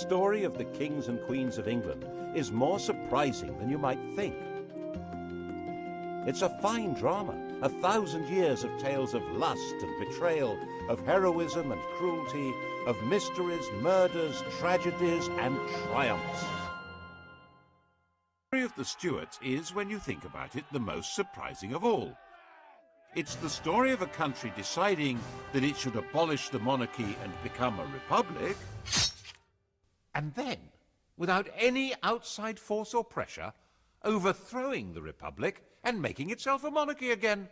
story of the kings and queens of England is more surprising than you might think. It's a fine drama, 1,000 years of tales of lust and betrayal, of heroism and cruelty, of mysteries, murders, tragedies, and triumphs. The story of the Stuarts is, when you think about it, the most surprising of all. It's the story of a country deciding that it should abolish the monarchy and become a republic, and then, without any outside force or pressure, overthrowing the republic and making itself a monarchy again.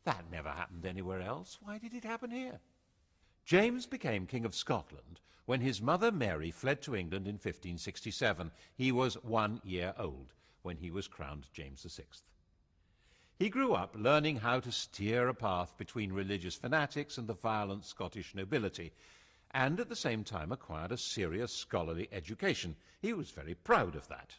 That never happened anywhere else. Why did it happen here? James became King of Scotland when his mother Mary fled to England in 1567. He was 1 year old when he was crowned James VI. He grew up learning how to steer a path between religious fanatics and the violent Scottish nobility, and at the same time acquired a serious scholarly education. He was very proud of that.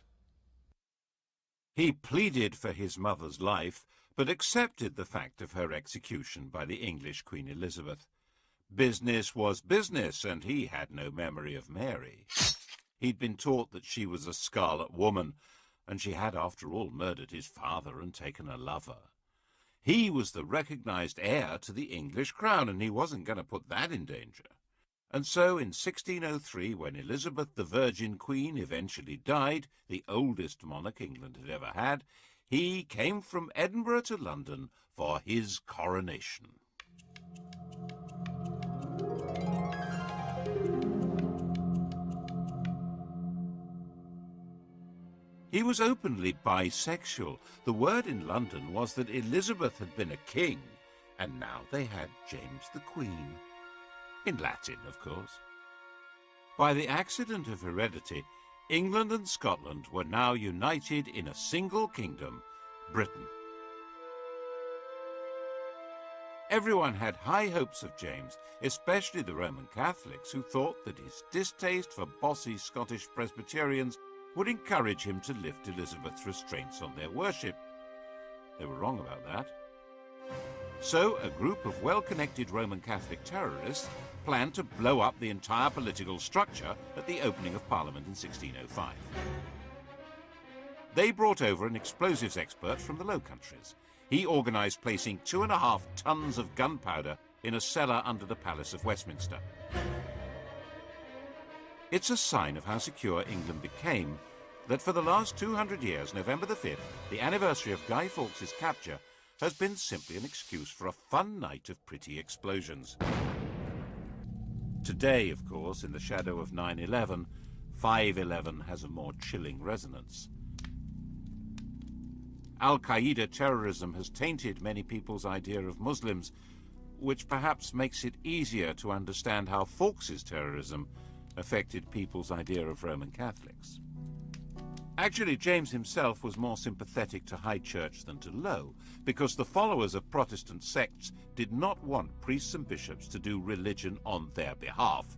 He pleaded for his mother's life, but accepted the fact of her execution by the English Queen Elizabeth. Business was business, and he had no memory of Mary. He'd been taught that she was a scarlet woman, and she had, after all, murdered his father and taken a lover. He was the recognized heir to the English crown, and he wasn't going to put that in danger. And so in 1603, when Elizabeth the Virgin Queen eventually died, the oldest monarch England had ever had, he came from Edinburgh to London for his coronation. He was openly bisexual. The word in London was that Elizabeth had been a king, and now they had James the Queen. In Latin, of course. By the accident of heredity, England and Scotland were now united in a single kingdom, Britain. Everyone had high hopes of James, especially the Roman Catholics, who thought that his distaste for bossy Scottish Presbyterians would encourage him to lift Elizabeth's restraints on their worship. They were wrong about that. So a group of well-connected Roman Catholic terrorists planned to blow up the entire political structure at the opening of Parliament in 1605. They brought over an explosives expert from the Low Countries. He organised placing 2.5 tons of gunpowder in a cellar under the Palace of Westminster. It's a sign of how secure England became that for the last 200 years, November the 5th, the anniversary of Guy Fawkes' capture, has been simply an excuse for a fun night of pretty explosions. Today, of course, in the shadow of 9/11, 5/11 has a more chilling resonance. Al-Qaeda terrorism has tainted many people's idea of Muslims, which perhaps makes it easier to understand how Fawkes' terrorism affected people's idea of Roman Catholics. Actually, James himself was more sympathetic to high church than to low, because the followers of Protestant sects did not want priests and bishops to do religion on their behalf.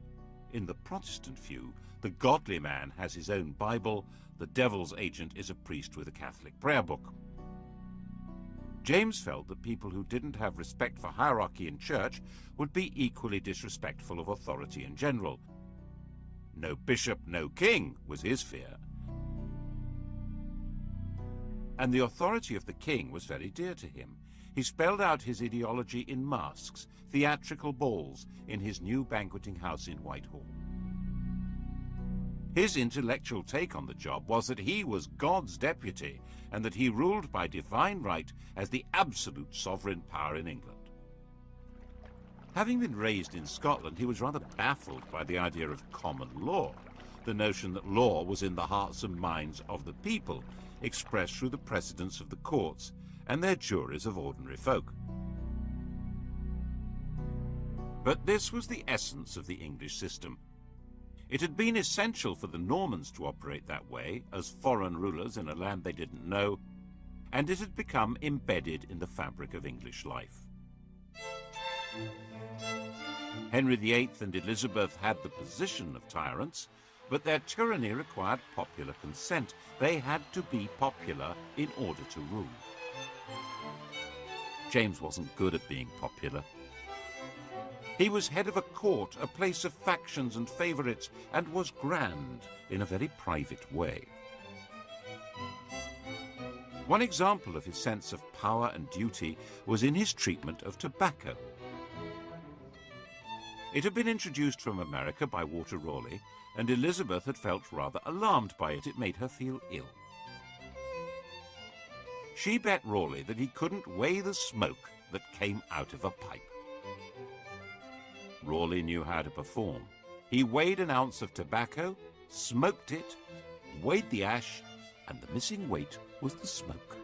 In the Protestant view, the godly man has his own Bible, the devil's agent is a priest with a Catholic prayer book. James felt that people who didn't have respect for hierarchy in church would be equally disrespectful of authority in general. No bishop, no king was his fear. And the authority of the king was very dear to him. He spelled out his ideology in masks, theatrical balls, in his new banqueting house in Whitehall. His intellectual take on the job was that he was God's deputy, and that he ruled by divine right as the absolute sovereign power in England. Having been raised in Scotland, he was rather baffled by the idea of common law, the notion that law was in the hearts and minds of the people, expressed through the precedents of the courts and their juries of ordinary folk. But this was the essence of the English system. It had been essential for the Normans to operate that way, as foreign rulers in a land they didn't know, and it had become embedded in the fabric of English life. Henry VIII and Elizabeth had the position of tyrants, but their tyranny required popular consent. They had to be popular in order to rule. James wasn't good at being popular. He was head of a court, a place of factions and favourites, and was grand in a very private way. One example of his sense of power and duty was in his treatment of tobacco. It had been introduced from America by Walter Raleigh, and Elizabeth had felt rather alarmed by it. It made her feel ill. She bet Raleigh that he couldn't weigh the smoke that came out of a pipe. Raleigh knew how to perform. He weighed an ounce of tobacco, smoked it, weighed the ash, and the missing weight was the smoke.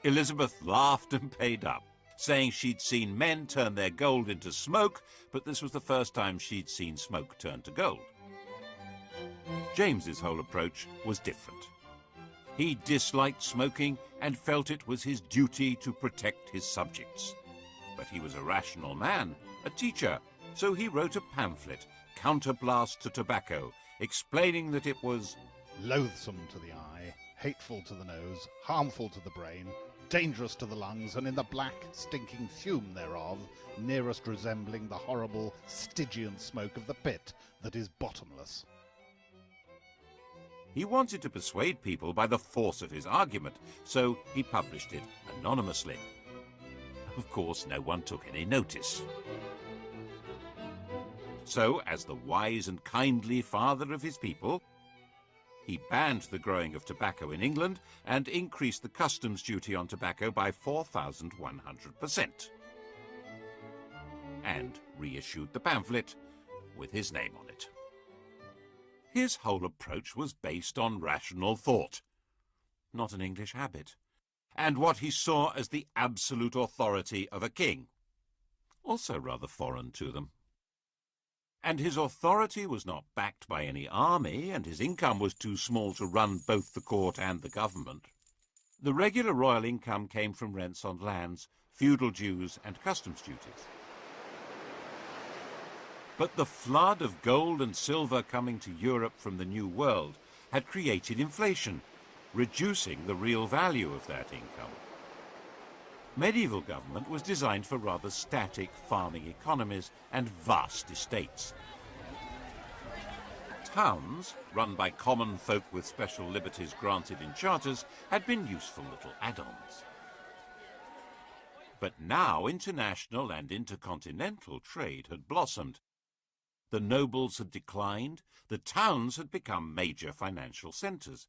Elizabeth laughed and paid up, saying she'd seen men turn their gold into smoke, but this was the first time she'd seen smoke turn to gold. James's whole approach was different. He disliked smoking and felt it was his duty to protect his subjects. But he was a rational man, a teacher, so he wrote a pamphlet, Counterblast to Tobacco, explaining that it was loathsome to the eye, hateful to the nose, harmful to the brain, dangerous to the lungs, and in the black, stinking fume thereof, nearest resembling the horrible Stygian smoke of the pit that is bottomless. He wanted to persuade people by the force of his argument, so he published it anonymously. Of course, no one took any notice. So, as the wise and kindly father of his people, he banned the growing of tobacco in England and increased the customs duty on tobacco by 4,100%. And reissued the pamphlet with his name on it. His whole approach was based on rational thought, not an English habit, and what he saw as the absolute authority of a king, also rather foreign to them. And his authority was not backed by any army, and his income was too small to run both the court and the government. The regular royal income came from rents on lands, feudal dues, and customs duties. But the flood of gold and silver coming to Europe from the New World had created inflation, reducing the real value of that income. Medieval government was designed for rather static farming economies and vast estates. Towns, run by common folk with special liberties granted in charters, had been useful little add-ons. But now international and intercontinental trade had blossomed. The nobles had declined, the towns had become major financial centres.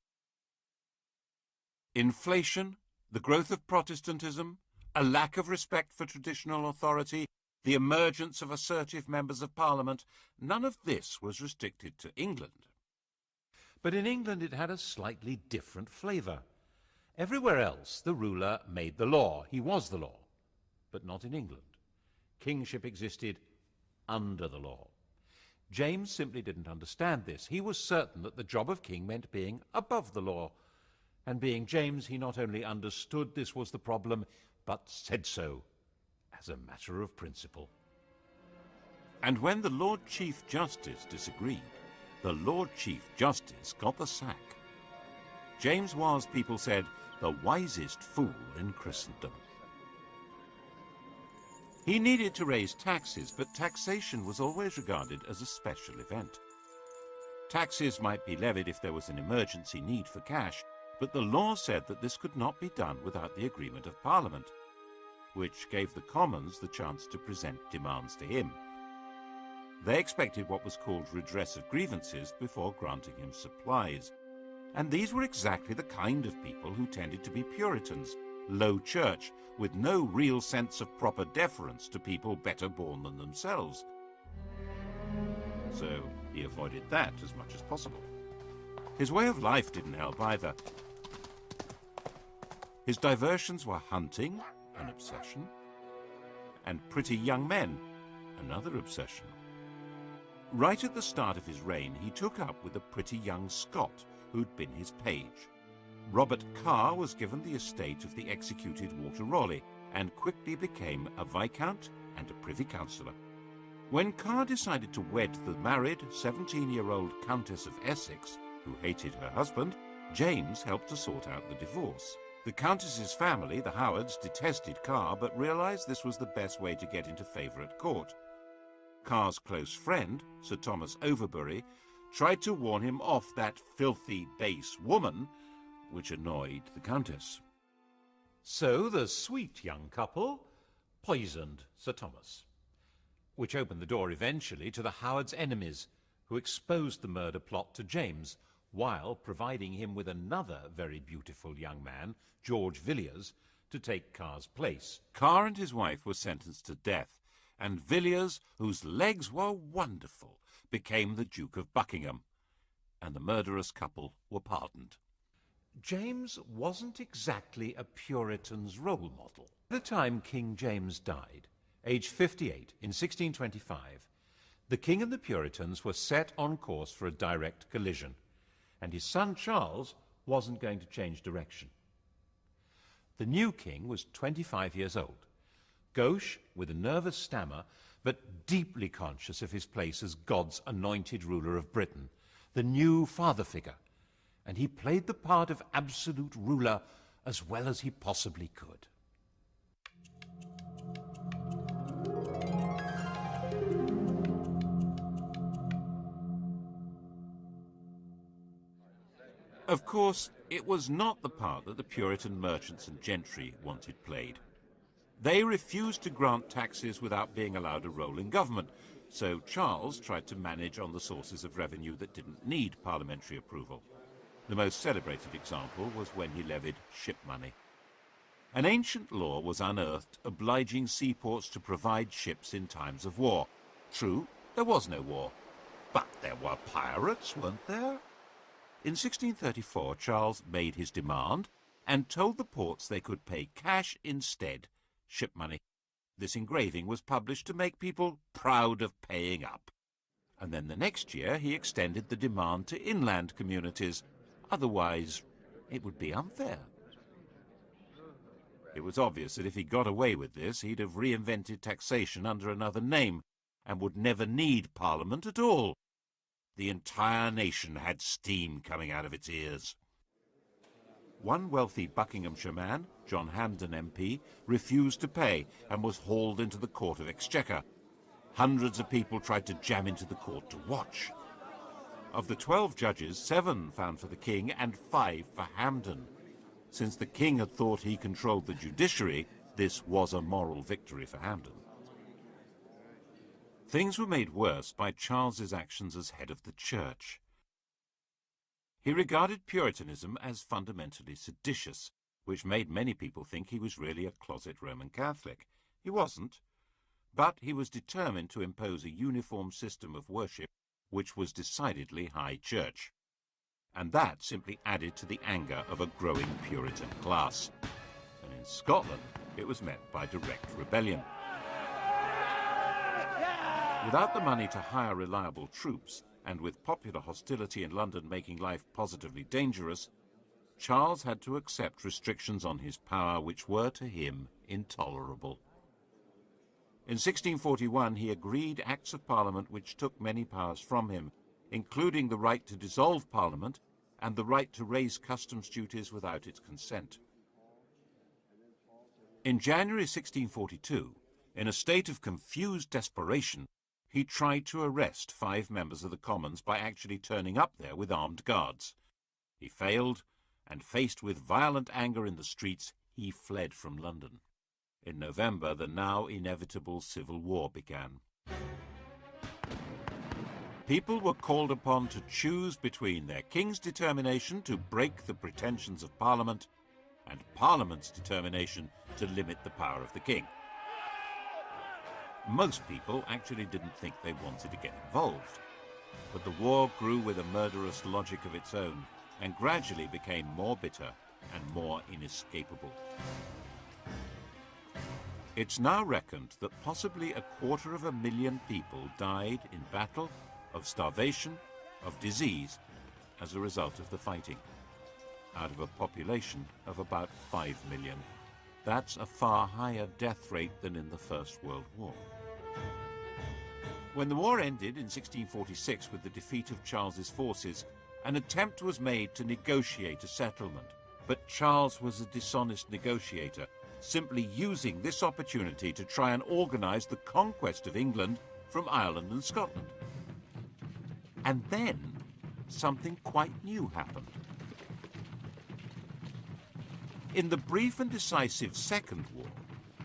Inflation, the growth of Protestantism, a lack of respect for traditional authority, the emergence of assertive members of Parliament, none of this was restricted to England. But in England it had a slightly different flavour. Everywhere else the ruler made the law, he was the law, but not in England. Kingship existed under the law. James simply didn't understand this. He was certain that the job of king meant being above the law. And being James, he not only understood this was the problem, but said so, as a matter of principle. And when the Lord Chief Justice disagreed, the Lord Chief Justice got the sack. James was, people said, the wisest fool in Christendom. He needed to raise taxes, but taxation was always regarded as a special event. Taxes might be levied if there was an emergency need for cash, but the law said that this could not be done without the agreement of Parliament, which gave the Commons the chance to present demands to him. They expected what was called redress of grievances before granting him supplies, and these were exactly the kind of people who tended to be Puritans, low church, with no real sense of proper deference to people better born than themselves. So he avoided that as much as possible. His way of life didn't help either. His diversions were hunting, an obsession, and pretty young men, another obsession. Right at the start of his reign, he took up with a pretty young Scot who'd been his page. Robert Carr was given the estate of the executed Walter Raleigh and quickly became a viscount and a privy councillor. When Carr decided to wed the married 17-year-old Countess of Essex, who hated her husband, James helped to sort out the divorce. The Countess's family, the Howards, detested Carr, but realised this was the best way to get into favour at court. Carr's close friend, Sir Thomas Overbury, tried to warn him off that filthy, base woman, which annoyed the Countess. So the sweet young couple poisoned Sir Thomas, which opened the door eventually to the Howards' enemies, who exposed the murder plot to James, while providing him with another very beautiful young man, George Villiers, to take Carr's place. Carr and his wife were sentenced to death, and Villiers, whose legs were wonderful, became the Duke of Buckingham, and the murderous couple were pardoned. James wasn't exactly a Puritan's role model. By the time King James died, aged 58, in 1625, the King and the Puritans were set on course for a direct collision, and his son Charles wasn't going to change direction. The new king was 25 years old, gauche with a nervous stammer, but deeply conscious of his place as God's anointed ruler of Britain, the new father figure, and he played the part of absolute ruler as well as he possibly could. Of course, it was not the part that the Puritan merchants and gentry wanted played. They refused to grant taxes without being allowed a role in government, so Charles tried to manage on the sources of revenue that didn't need parliamentary approval. The most celebrated example was when he levied ship money. An ancient law was unearthed obliging seaports to provide ships in times of war. True, there was no war, but there were pirates, weren't there? In 1634, Charles made his demand and told the ports they could pay cash instead, ship money. This engraving was published to make people proud of paying up. And then the next year he extended the demand to inland communities. Otherwise, it would be unfair. It was obvious that if he got away with this, he'd have reinvented taxation under another name and would never need Parliament at all. The entire nation had steam coming out of its ears. One wealthy Buckinghamshire man, John Hampden MP, refused to pay and was hauled into the Court of Exchequer. Hundreds of people tried to jam into the court to watch. Of the 12 judges, 7 found for the king and 5 for Hampden. Since the king had thought he controlled the judiciary, this was a moral victory for Hampden. Things were made worse by Charles's actions as head of the church. He regarded Puritanism as fundamentally seditious, which made many people think he was really a closet Roman Catholic. He wasn't, but he was determined to impose a uniform system of worship which was decidedly high church. And that simply added to the anger of a growing Puritan class. And in Scotland, it was met by direct rebellion. Without the money to hire reliable troops, and with popular hostility in London making life positively dangerous, Charles had to accept restrictions on his power which were, to him, intolerable. In 1641, he agreed Acts of Parliament which took many powers from him, including the right to dissolve Parliament and the right to raise customs duties without its consent. In January 1642, in a state of confused desperation, he tried to arrest 5 members of the Commons by actually turning up there with armed guards. He failed, and faced with violent anger in the streets, he fled from London. In November, the now inevitable civil war began. People were called upon to choose between their king's determination to break the pretensions of Parliament and Parliament's determination to limit the power of the king. Most people actually didn't think they wanted to get involved, but the war grew with a murderous logic of its own and gradually became more bitter and more inescapable. It's now reckoned that possibly 250,000 people died in battle, of starvation, of disease, as a result of the fighting, out of a population of about 5 million. That's a far higher death rate than in the First World War. When the war ended in 1646 with the defeat of Charles's forces, an attempt was made to negotiate a settlement. But Charles was a dishonest negotiator, simply using this opportunity to try and organise the conquest of England from Ireland and Scotland. And then something quite new happened. In the brief and decisive Second War,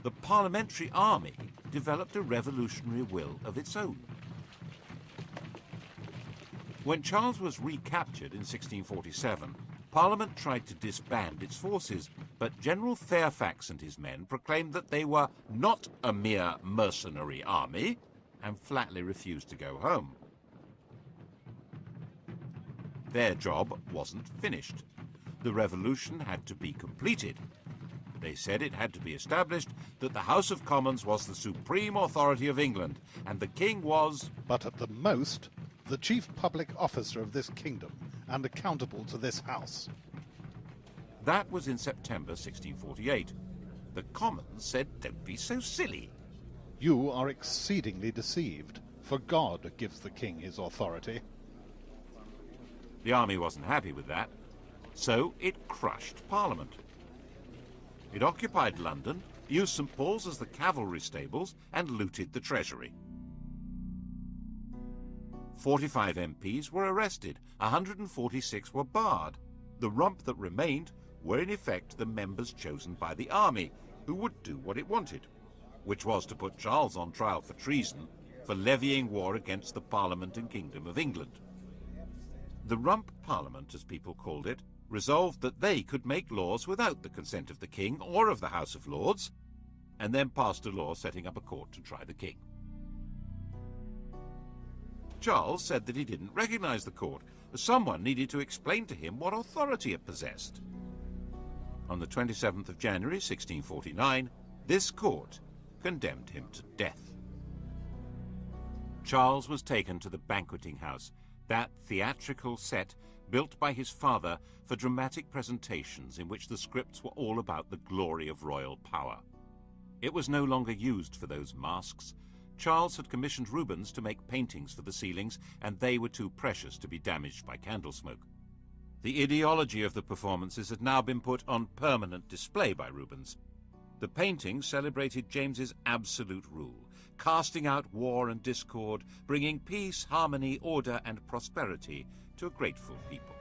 the Parliamentary Army developed a revolutionary will of its own. When Charles was recaptured in 1647, Parliament tried to disband its forces, but General Fairfax and his men proclaimed that they were not a mere mercenary army and flatly refused to go home. Their job wasn't finished. The revolution had to be completed. They said it had to be established that the House of Commons was the supreme authority of England, and the king was, but at the most, the chief public officer of this kingdom, and accountable to this house. That was in September 1648. The Commons said, "Don't be so silly." You are exceedingly deceived, for God gives the king his authority. The army wasn't happy with that, so it crushed Parliament. It occupied London, used St. Paul's as the cavalry stables, and looted the treasury. 45 MPs were arrested, 146 were barred. The rump that remained were in effect the members chosen by the army, who would do what it wanted, which was to put Charles on trial for treason, for levying war against the Parliament and Kingdom of England. The Rump Parliament, as people called it, resolved that they could make laws without the consent of the king or of the House of Lords, and then passed a law setting up a court to try the king. Charles said that he didn't recognize the court, as someone needed to explain to him what authority it possessed. On the 27th of January 1649, this court condemned him to death. Charles was taken to the banqueting house, that theatrical set built by his father for dramatic presentations in which the scripts were all about the glory of royal power. It was no longer used for those masks. Charles had commissioned Rubens to make paintings for the ceilings, and they were too precious to be damaged by candle smoke. The ideology of the performances had now been put on permanent display by Rubens. The paintings celebrated James's absolute rule, casting out war and discord, bringing peace, harmony, order, and prosperity to a grateful people.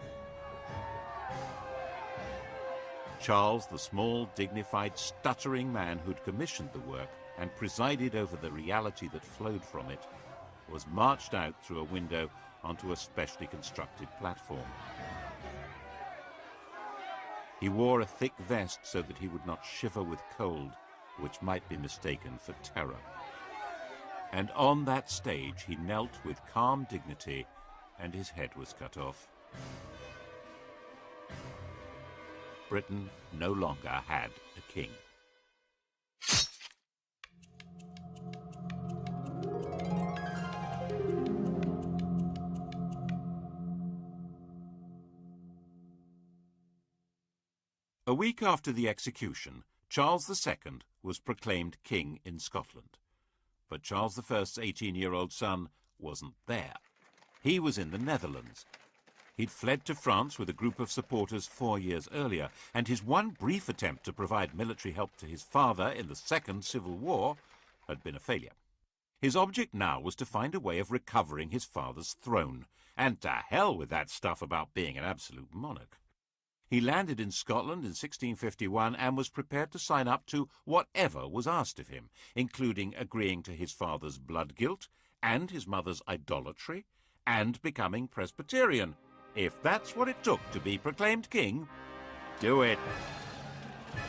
Charles, the small, dignified, stuttering man who'd commissioned the work and presided over the reality that flowed from it, was marched out through a window onto a specially constructed platform. He wore a thick vest so that he would not shiver with cold, which might be mistaken for terror. And on that stage he knelt with calm dignity, and his head was cut off. Britain no longer had a king. A week after the execution, Charles II was proclaimed king in Scotland. But Charles I's 18-year-old son wasn't there. He was in the Netherlands. He'd fled to France with a group of supporters 4 years earlier, and his one brief attempt to provide military help to his father in the Second Civil War had been a failure. His object now was to find a way of recovering his father's throne, and to hell with that stuff about being an absolute monarch. He landed in Scotland in 1651 and was prepared to sign up to whatever was asked of him, including agreeing to his father's blood guilt and his mother's idolatry and becoming Presbyterian. If that's what it took to be proclaimed king, do it.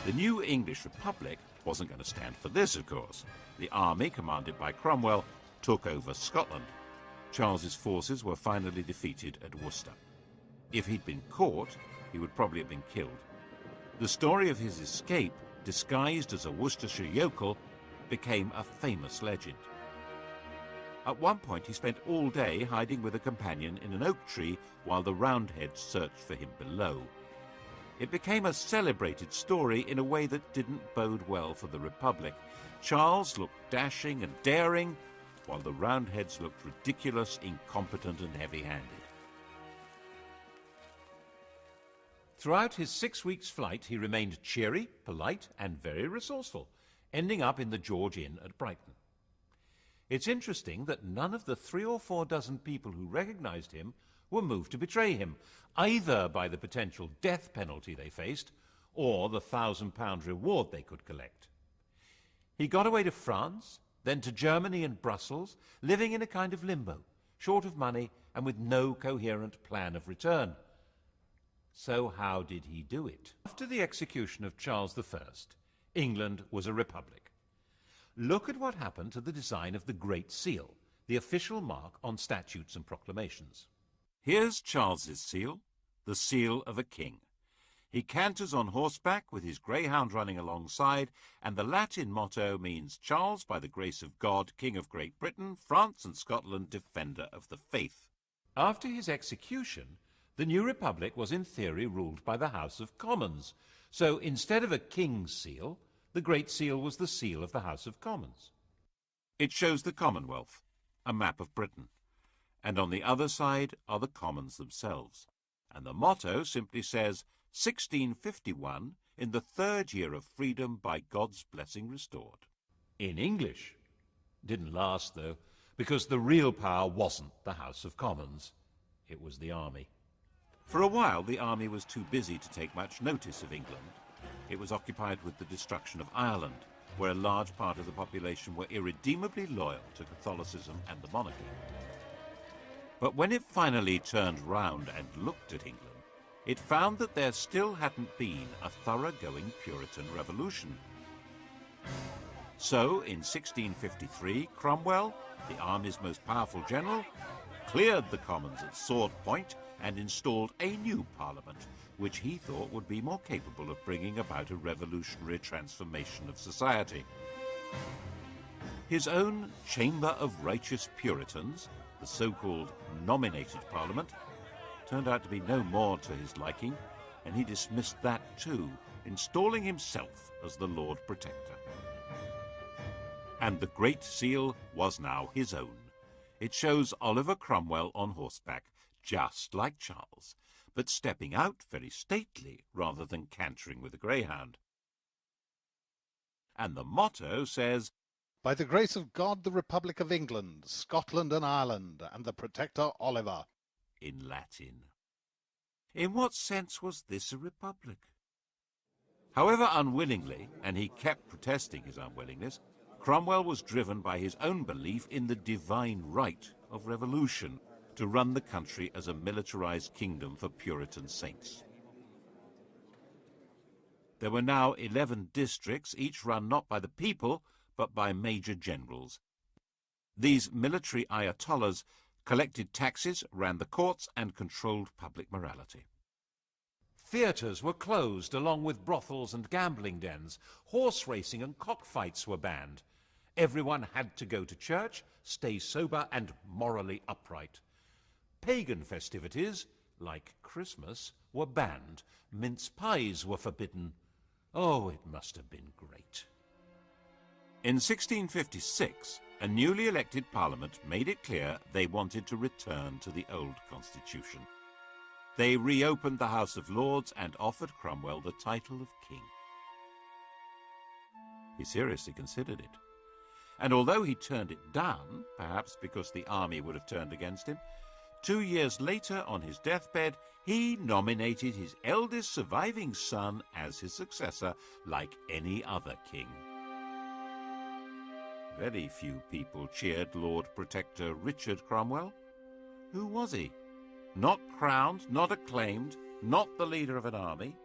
The new English Republic wasn't going to stand for this, of course. The army, commanded by Cromwell, took over Scotland. Charles's forces were finally defeated at Worcester. If he'd been caught, he would probably have been killed. The story of his escape, disguised as a Worcestershire yokel, became a famous legend. At one point he spent all day hiding with a companion in an oak tree while the Roundheads searched for him below. It became a celebrated story in a way that didn't bode well for the Republic. Charles looked dashing and daring, while the Roundheads looked ridiculous, incompetent, and heavy-handed. Throughout his 6 weeks' flight, he remained cheery, polite, and very resourceful, ending up in the George Inn at Brighton. It's interesting that none of the 3 or 4 dozen people who recognized him were moved to betray him, either by the potential death penalty they faced or the £1,000 reward they could collect. He got away to France, then to Germany and Brussels, living in a kind of limbo, short of money and with no coherent plan of return. So how did he do it? After the execution of Charles I, England was a republic. Look at what happened to the design of the Great Seal, the official mark on statutes and proclamations. Here's Charles's seal, the seal of a king. He canters on horseback with his greyhound running alongside, and the Latin motto means Charles, by the grace of God, King of Great Britain, France and Scotland, defender of the faith. After his execution, the new republic was in theory ruled by the House of Commons, so instead of a king's seal, the Great Seal was the seal of the House of Commons. It shows the Commonwealth, a map of Britain, and on the other side are the Commons themselves. And the motto simply says, 1651, in the 3rd year of freedom by God's blessing restored. In English. Didn't last, though, because the real power wasn't the House of Commons. It was the army. For a while, the army was too busy to take much notice of England. It was occupied with the destruction of Ireland, where a large part of the population were irredeemably loyal to Catholicism and the monarchy. But when it finally turned round and looked at England, it found that there still hadn't been a thoroughgoing Puritan revolution. So, in 1653, Cromwell, the army's most powerful general, cleared the Commons at sword point and installed a new parliament, which he thought would be more capable of bringing about a revolutionary transformation of society. His own Chamber of Righteous Puritans, the so-called nominated parliament, turned out to be no more to his liking, and he dismissed that too, installing himself as the Lord Protector. And the Great Seal was now his own. It shows Oliver Cromwell on horseback, just like Charles, but stepping out very stately rather than cantering with a greyhound. And the motto says, By the grace of God, the Republic of England, Scotland and Ireland, and the Protector Oliver, in Latin. In what sense was this a republic? However unwillingly, and he kept protesting his unwillingness, Cromwell was driven by his own belief in the divine right of revolution to run the country as a militarized kingdom for Puritan saints. There were now 11 districts, each run not by the people, but by major generals. These military ayatollahs collected taxes, ran the courts, and controlled public morality. Theatres were closed along with brothels and gambling dens. Horse racing and cockfights were banned. Everyone had to go to church, stay sober and morally upright. Pagan festivities, like Christmas, were banned. Mince pies were forbidden. Oh, it must have been great. In 1656, a newly elected parliament made it clear they wanted to return to the old constitution. They reopened the House of Lords and offered Cromwell the title of king. He seriously considered it. And although he turned it down, perhaps because the army would have turned against him, 2 years later, on his deathbed, he nominated his eldest surviving son as his successor, like any other king. Very few people cheered Lord Protector Richard Cromwell. Who was he? Not crowned, not acclaimed, not the leader of an army.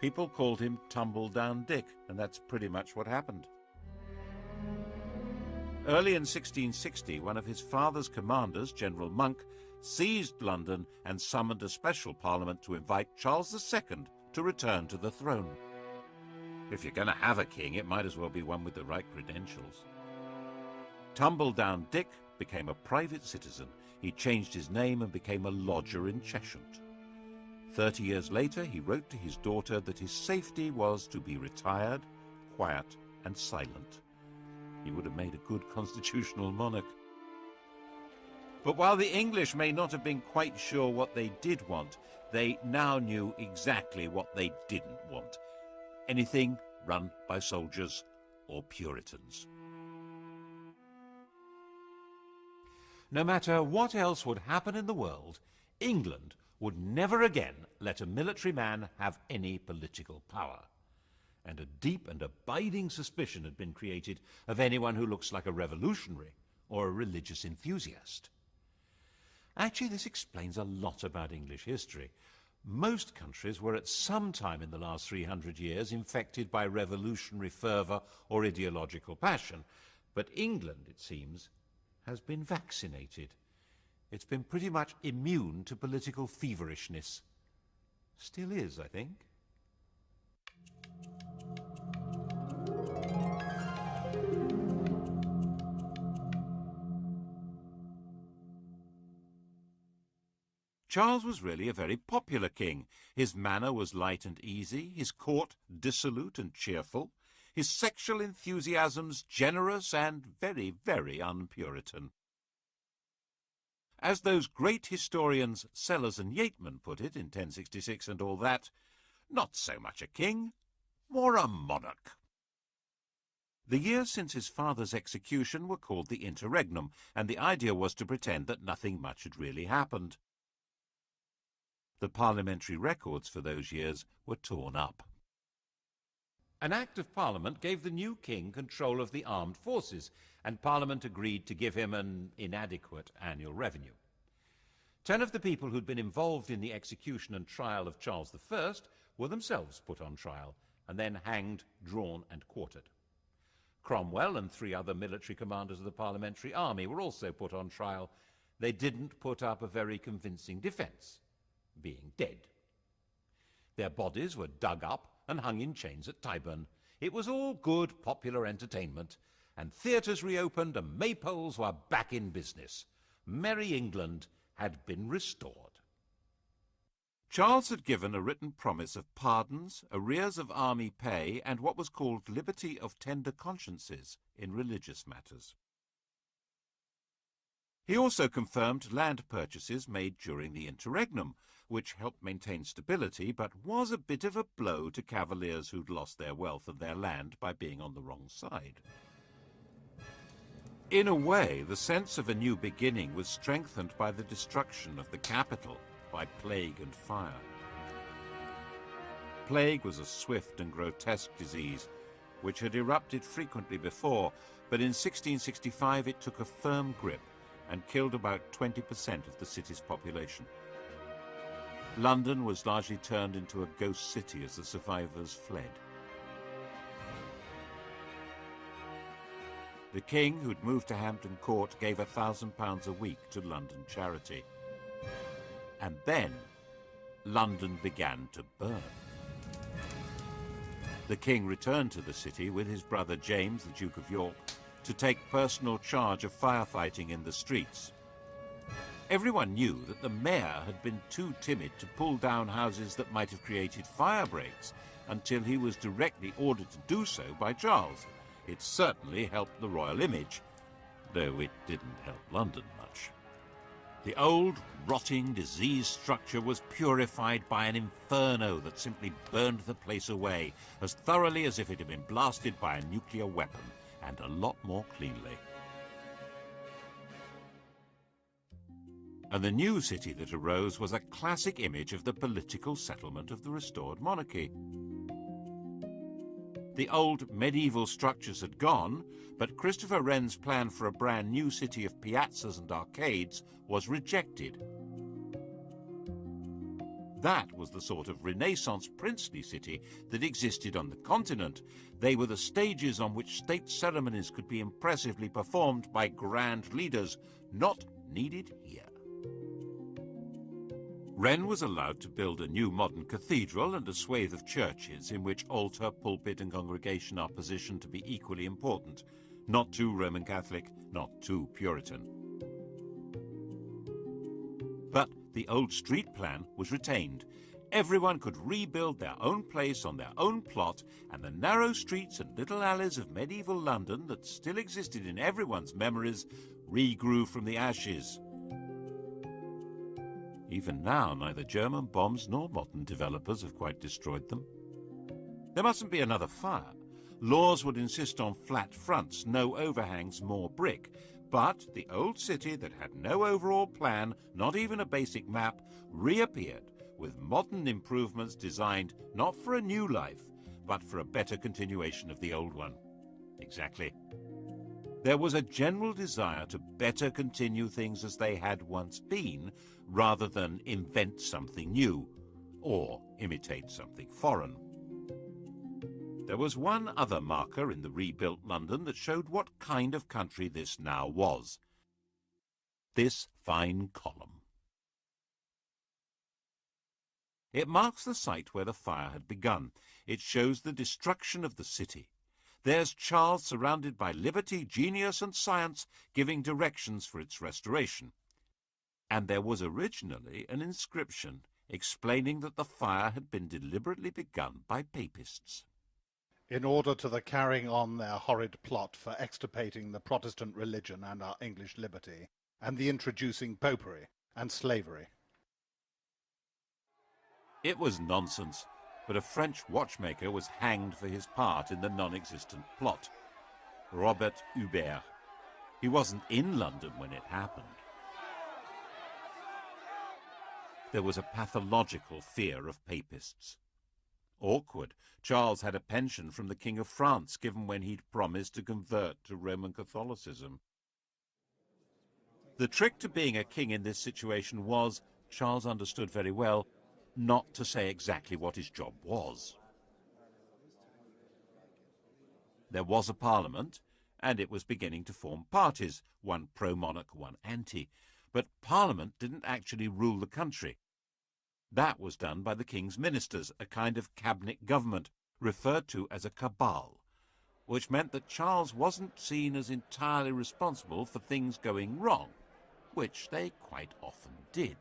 People called him Tumble-Down Dick, and that's pretty much what happened. Early in 1660, one of his father's commanders, General Monk, seized London and summoned a special parliament to invite Charles II to return to the throne. If you're going to have a king, it might as well be one with the right credentials. Tumble-Down Dick became a private citizen. He changed his name and became a lodger in Cheshire. 30 years later, he wrote to his daughter that his safety was to be retired, quiet, and silent. He would have made a good constitutional monarch. But while the English may not have been quite sure what they did want, they now knew exactly what they didn't want. Anything run by soldiers or Puritans. No matter what else would happen in the world, England would never again let a military man have any political power. And a deep and abiding suspicion had been created of anyone who looks like a revolutionary or a religious enthusiast. Actually, this explains a lot about English history. Most countries were at some time in the last 300 years infected by revolutionary fervour or ideological passion. But England, it seems, has been vaccinated. It's been pretty much immune to political feverishness. Still is, I think. Charles was really a very popular king. His manner was light and easy, his court dissolute and cheerful, his sexual enthusiasms generous and very, very un-Puritan. As those great historians Sellers and Yeatman put it in 1066 and all that, not so much a king, more a monarch. The years since his father's execution were called the Interregnum, and the idea was to pretend that nothing much had really happened. The parliamentary records for those years were torn up. An Act of Parliament gave the new king control of the armed forces, and Parliament agreed to give him an inadequate annual revenue. 10 of the people who'd been involved in the execution and trial of Charles I were themselves put on trial, and then hanged, drawn and quartered. Cromwell and 3 other military commanders of the parliamentary army were also put on trial. They didn't put up a very convincing defence, being dead. Their bodies were dug up and hung in chains at Tyburn. It was all good popular entertainment, and theatres reopened and maypoles were back in business. Merry England had been restored. Charles had given a written promise of pardons, arrears of army pay, and what was called liberty of tender consciences in religious matters. He also confirmed land purchases made during the Interregnum, which helped maintain stability, but was a bit of a blow to cavaliers who'd lost their wealth and their land by being on the wrong side. In a way, the sense of a new beginning was strengthened by the destruction of the capital by plague and fire. Plague was a swift and grotesque disease, which had erupted frequently before, but in 1665 it took a firm grip and killed about 20% of the city's population. London was largely turned into a ghost city as the survivors fled. The king, who'd moved to Hampton Court, gave £1,000 a week to London charity. And then London began to burn. The king returned to the city with his brother James, the Duke of York, to take personal charge of firefighting in the streets. Everyone knew that the mayor had been too timid to pull down houses that might have created fire breaks until he was directly ordered to do so by Charles. It certainly helped the royal image, though it didn't help London much. The old, rotting, diseased structure was purified by an inferno that simply burned the place away, as thoroughly as if it had been blasted by a nuclear weapon, and a lot more cleanly. And the new city that arose was a classic image of the political settlement of the restored monarchy. The old medieval structures had gone, but Christopher Wren's plan for a brand new city of piazzas and arcades was rejected. That was the sort of Renaissance princely city that existed on the continent. They were the stages on which state ceremonies could be impressively performed by grand leaders, not needed here. Wren was allowed to build a new modern cathedral and a swathe of churches in which altar, pulpit and congregation are positioned to be equally important, not too Roman Catholic, not too Puritan. But the old street plan was retained. Everyone could rebuild their own place on their own plot, and the narrow streets and little alleys of medieval London that still existed in everyone's memories regrew from the ashes. Even now, neither German bombs nor modern developers have quite destroyed them. There mustn't be another fire. Laws would insist on flat fronts, no overhangs, more brick. But the old city that had no overall plan, not even a basic map, reappeared with modern improvements designed not for a new life, but for a better continuation of the old one. Exactly. There was a general desire to better continue things as they had once been, rather than invent something new, or imitate something foreign. There was one other marker in the rebuilt London that showed what kind of country this now was. This fine column. It marks the site where the fire had begun. It shows the destruction of the city. There's Charles surrounded by liberty, genius and science, giving directions for its restoration. And there was originally an inscription explaining that the fire had been deliberately begun by papists. In order to the carrying on their horrid plot for extirpating the Protestant religion and our English liberty, and the introducing popery and slavery. It was nonsense, but a French watchmaker was hanged for his part in the non-existent plot. Robert Hubert. He wasn't in London when it happened. There was a pathological fear of papists. Awkward. Charles had a pension from the King of France given when he'd promised to convert to Roman Catholicism. The trick to being a king in this situation was, Charles understood very well, not to say exactly what his job was. There was a parliament, and it was beginning to form parties, one pro-monarch, one anti. But Parliament didn't actually rule the country. That was done by the king's ministers, a kind of cabinet government, referred to as a cabal, which meant that Charles wasn't seen as entirely responsible for things going wrong, which they quite often did.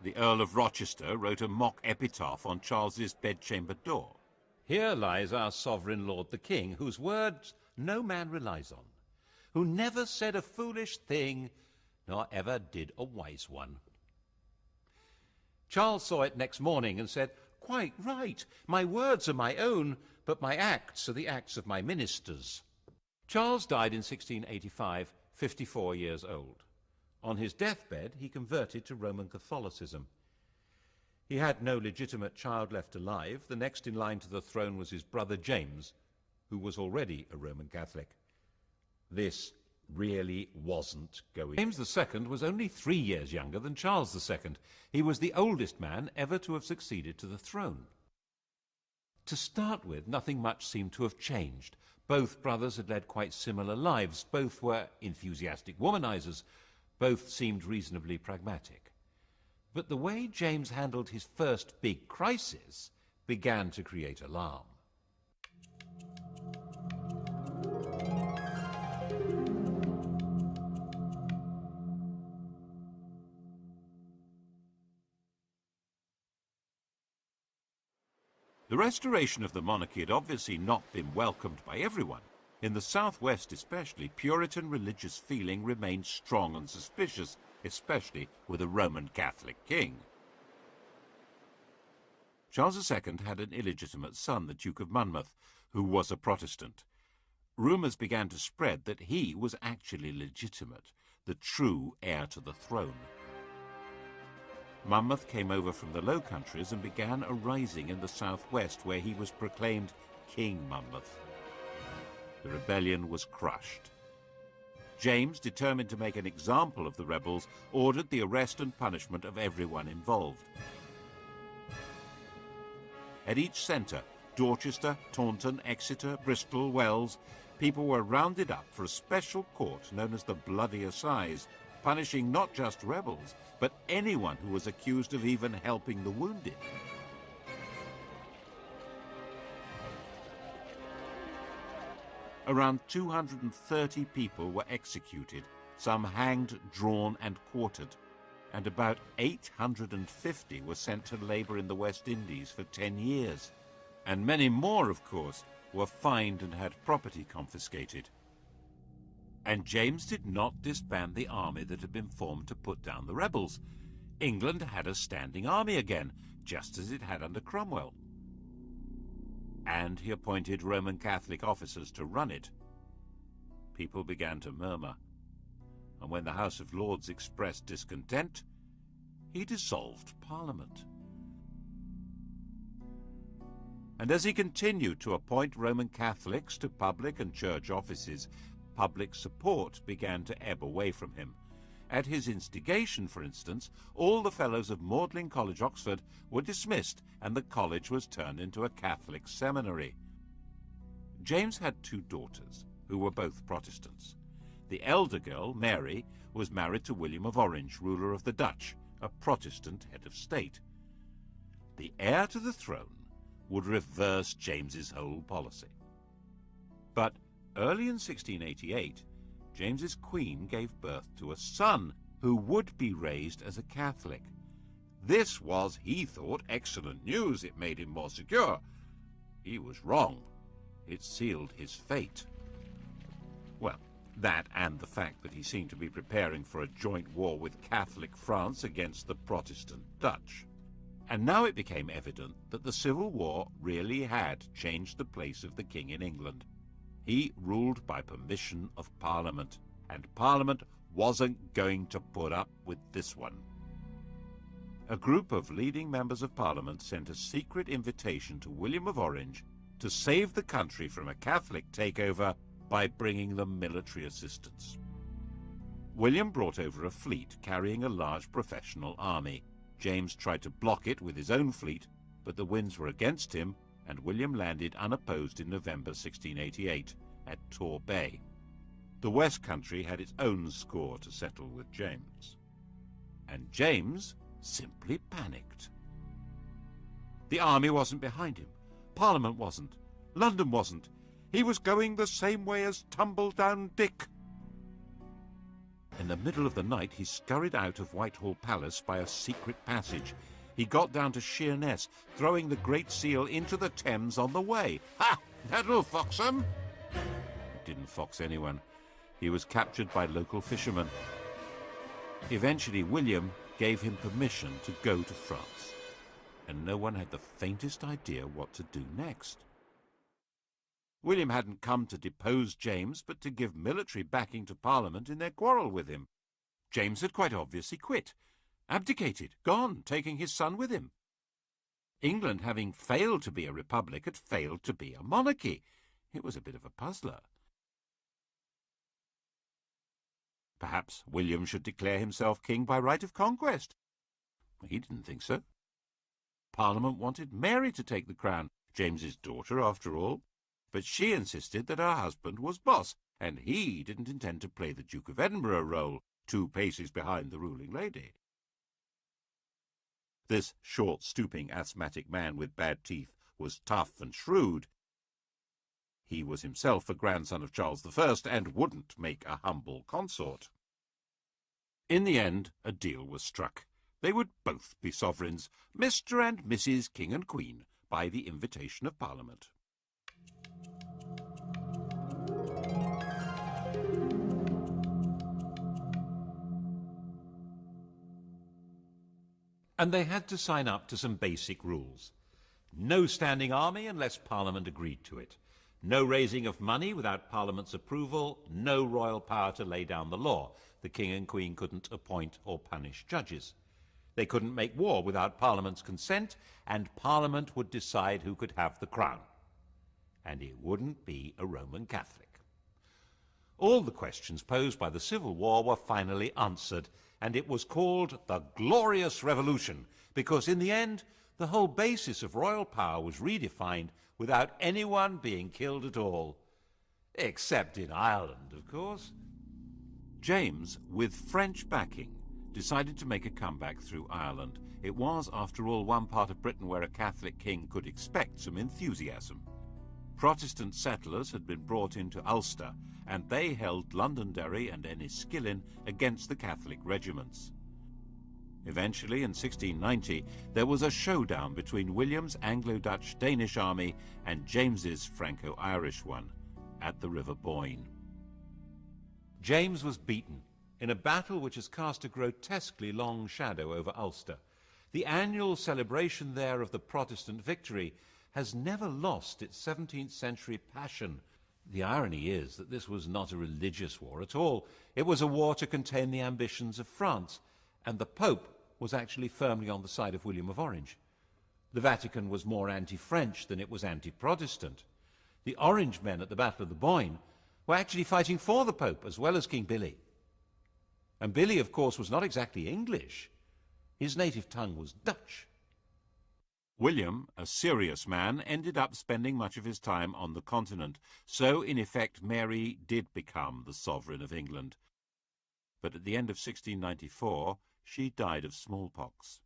The Earl of Rochester wrote a mock epitaph on Charles's bedchamber door. Here lies our sovereign lord the king, whose words no man relies on, who never said a foolish thing, nor ever did a wise one. Charles saw it next morning and said, "Quite right. My words are my own, but my acts are the acts of my ministers." Charles died in 1685, 54 years old. On his deathbed, he converted to Roman Catholicism. He had no legitimate child left alive. The next in line to the throne was his brother James, who was already a Roman Catholic. This really wasn't going. James II was only 3 years younger than Charles II. He was the oldest man ever to have succeeded to the throne. To start with, nothing much seemed to have changed. Both brothers had led quite similar lives. Both were enthusiastic womanizers. Both seemed reasonably pragmatic. But the way James handled his first big crisis began to create alarm. The restoration of the monarchy had obviously not been welcomed by everyone. In the southwest especially, Puritan religious feeling remained strong and suspicious, especially with a Roman Catholic king. Charles II had an illegitimate son, the Duke of Monmouth, who was a Protestant. Rumours began to spread that he was actually legitimate, the true heir to the throne. Monmouth came over from the Low Countries and began a rising in the southwest, where he was proclaimed King Monmouth. The rebellion was crushed. James, determined to make an example of the rebels, ordered the arrest and punishment of everyone involved. At each centre, Dorchester, Taunton, Exeter, Bristol, Wells, people were rounded up for a special court known as the Bloody Assize, punishing not just rebels, but anyone who was accused of even helping the wounded. Around 230 people were executed, some hanged, drawn and quartered, and about 850 were sent to labour in the West Indies for 10 years. And many more, of course, were fined and had property confiscated. And James did not disband the army that had been formed to put down the rebels. England had a standing army again, just as it had under Cromwell. And he appointed Roman Catholic officers to run it. People began to murmur, and when the House of Lords expressed discontent, he dissolved Parliament. And as he continued to appoint Roman Catholics to public and church offices, public support began to ebb away from him. At his instigation, for instance, all the fellows of Magdalen College, Oxford, were dismissed, and the college was turned into a Catholic seminary. James had two daughters, who were both Protestants. The elder girl, Mary, was married to William of Orange, ruler of the Dutch, a Protestant head of state. The heir to the throne would reverse James's whole policy. But early in 1688, James's queen gave birth to a son who would be raised as a Catholic. This was, he thought, excellent news. It made him more secure. He was wrong. It sealed his fate. Well, that and the fact that he seemed to be preparing for a joint war with Catholic France against the Protestant Dutch. And now it became evident that the Civil War really had changed the place of the king in England. He ruled by permission of Parliament, and Parliament wasn't going to put up with this one. A group of leading members of Parliament sent a secret invitation to William of Orange to save the country from a Catholic takeover by bringing them military assistance. William brought over a fleet carrying a large professional army. James tried to block it with his own fleet, but the winds were against him, and William landed unopposed in November 1688 at Tor Bay. The West Country had its own score to settle with James. And James simply panicked. The army wasn't behind him. Parliament wasn't. London wasn't. He was going the same way as Tumbledown Dick. In the middle of the night, he scurried out of Whitehall Palace by a secret passage. He got down to Sheerness, throwing the Great Seal into the Thames on the way. Ha! That'll fox him! It didn't fox anyone. He was captured by local fishermen. Eventually, William gave him permission to go to France, and no one had the faintest idea what to do next. William hadn't come to depose James, but to give military backing to Parliament in their quarrel with him. James had quite obviously quit, abdicated, gone, taking his son with him. England, having failed to be a republic, had failed to be a monarchy. It was a bit of a puzzler. Perhaps William should declare himself king by right of conquest. He didn't think so. Parliament wanted Mary to take the crown, James's daughter, after all. But she insisted that her husband was boss, and he didn't intend to play the Duke of Edinburgh role, 2 paces behind the ruling lady. This short, stooping, asthmatic man with bad teeth was tough and shrewd. He was himself a grandson of Charles I and wouldn't make a humble consort. In the end, a deal was struck. They would both be sovereigns, Mr. and Mrs. King and Queen, by the invitation of Parliament. And they had to sign up to some basic rules. No standing army unless Parliament agreed to it. No raising of money without Parliament's approval. No royal power to lay down the law. The King and Queen couldn't appoint or punish judges. They couldn't make war without Parliament's consent, and Parliament would decide who could have the crown. And it wouldn't be a Roman Catholic. All the questions posed by the Civil War were finally answered, and it was called the Glorious Revolution, because in the end, the whole basis of royal power was redefined without anyone being killed at all. Except in Ireland, of course. James, with French backing, decided to make a comeback through Ireland. It was, after all, one part of Britain where a Catholic king could expect some enthusiasm. Protestant settlers had been brought into Ulster, and they held Londonderry and Enniskillen against the Catholic regiments. Eventually, in 1690, there was a showdown between William's Anglo-Dutch-Danish army and James's Franco-Irish one at the River Boyne. James was beaten in a battle which has cast a grotesquely long shadow over Ulster. The annual celebration there of the Protestant victory has never lost its 17th century passion. The irony is that this was not a religious war at all. It was a war to contain the ambitions of France, and the Pope was actually firmly on the side of William of Orange. The Vatican was more anti-French than it was anti-Protestant. The Orange men at the Battle of the Boyne were actually fighting for the Pope as well as King Billy. And Billy, of course, was not exactly English. His native tongue was Dutch. William, a serious man, ended up spending much of his time on the continent, so in effect Mary did become the sovereign of England. But at the end of 1694, she died of smallpox.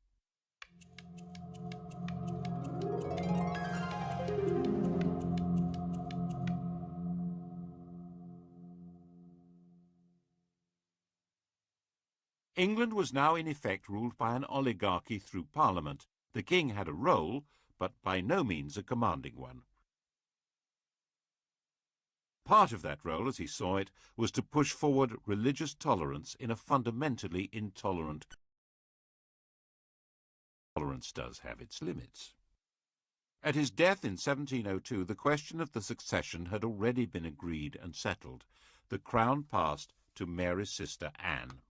England was now in effect ruled by an oligarchy through Parliament. The king had a role, but by no means a commanding one. Part of that role, as he saw it, was to push forward religious tolerance in a fundamentally intolerant country. Tolerance does have its limits. At his death in 1702, the question of the succession had already been agreed and settled. The crown passed to Mary's sister Anne.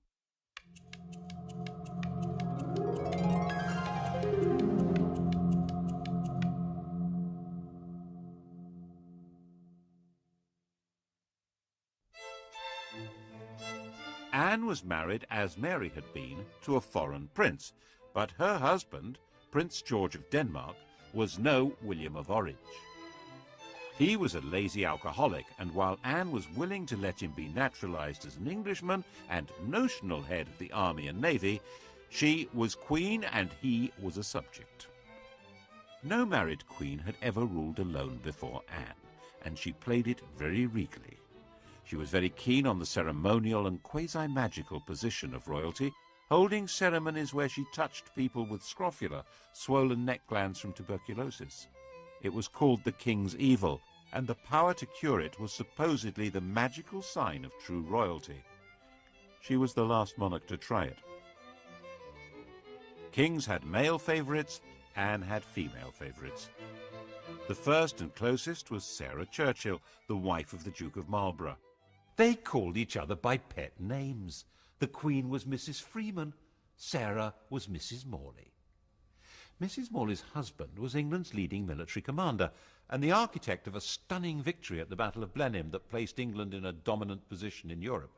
Anne was married, as Mary had been, to a foreign prince, but her husband, Prince George of Denmark, was no William of Orange. He was a lazy alcoholic, and while Anne was willing to let him be naturalized as an Englishman and notional head of the army and navy, she was queen and he was a subject. No married queen had ever ruled alone before Anne, and she played it very regally. She was very keen on the ceremonial and quasi-magical position of royalty, holding ceremonies where she touched people with scrofula, swollen neck glands from tuberculosis. It was called the king's evil, and the power to cure it was supposedly the magical sign of true royalty. She was the last monarch to try it. Kings had male favourites, Anne had female favourites. The first and closest was Sarah Churchill, the wife of the Duke of Marlborough. They called each other by pet names. The Queen was Mrs. Freeman. Sarah was Mrs. Morley. Mrs. Morley's husband was England's leading military commander and the architect of a stunning victory at the Battle of Blenheim that placed England in a dominant position in Europe.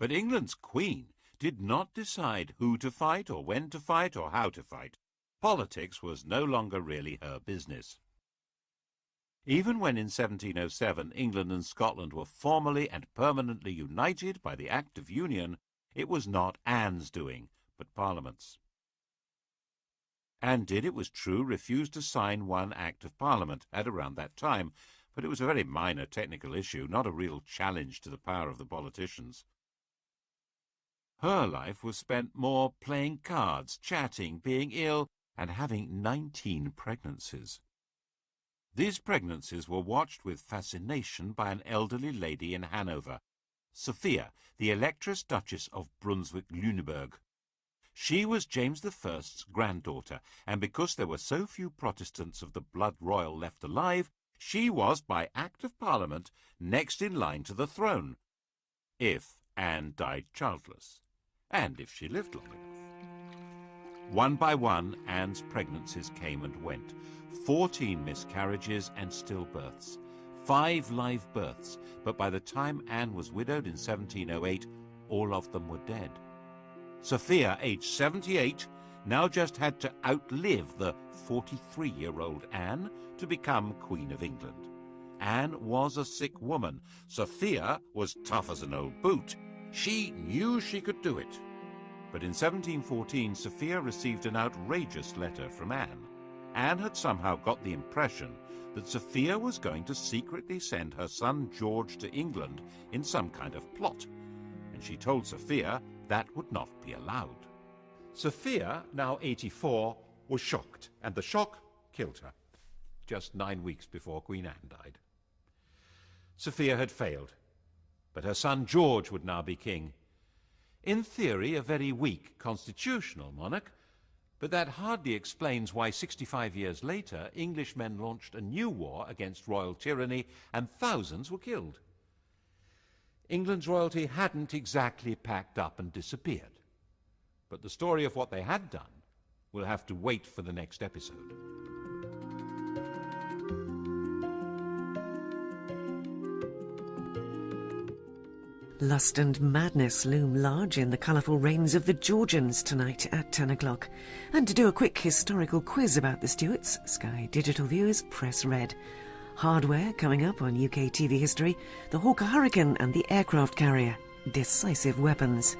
But England's Queen did not decide who to fight or when to fight or how to fight. Politics was no longer really her business. Even when in 1707 England and Scotland were formally and permanently united by the Act of Union, it was not Anne's doing, but Parliament's. Anne did, it was true, refuse to sign one Act of Parliament at around that time, but it was a very minor technical issue, not a real challenge to the power of the politicians. Her life was spent more playing cards, chatting, being ill, and having 19 pregnancies. These pregnancies were watched with fascination by an elderly lady in Hanover, Sophia, the Electress Duchess of Brunswick-Lüneburg. She was James I's granddaughter, and because there were so few Protestants of the blood royal left alive, she was, by Act of Parliament, next in line to the throne, if Anne died childless, and if she lived long enough. One by one, Anne's pregnancies came and went. 14 miscarriages and stillbirths, 5 live births, but by the time Anne was widowed in 1708, all of them were dead. Sophia, aged 78, now just had to outlive the 43-year-old Anne to become Queen of England. Anne was a sick woman. Sophia was tough as an old boot. She knew she could do it. But in 1714, Sophia received an outrageous letter from Anne. Anne had somehow got the impression that Sophia was going to secretly send her son George to England in some kind of plot, and she told Sophia that would not be allowed. Sophia, now 84, was shocked, and the shock killed her, just 9 weeks before Queen Anne died. Sophia had failed. But her son George would now be king. In theory, a very weak constitutional monarch, but that hardly explains why 65 years later Englishmen launched a new war against royal tyranny and thousands were killed. England's royalty hadn't exactly packed up and disappeared, but the story of what they had done will have to wait for the next episode. Lust and madness loom large in the colourful reigns of the Georgians tonight at 10 o'clock. And to do a quick historical quiz about the Stuarts, Sky Digital viewers press red. Hardware coming up on UK TV history, the Hawker Hurricane and the aircraft carrier, decisive weapons.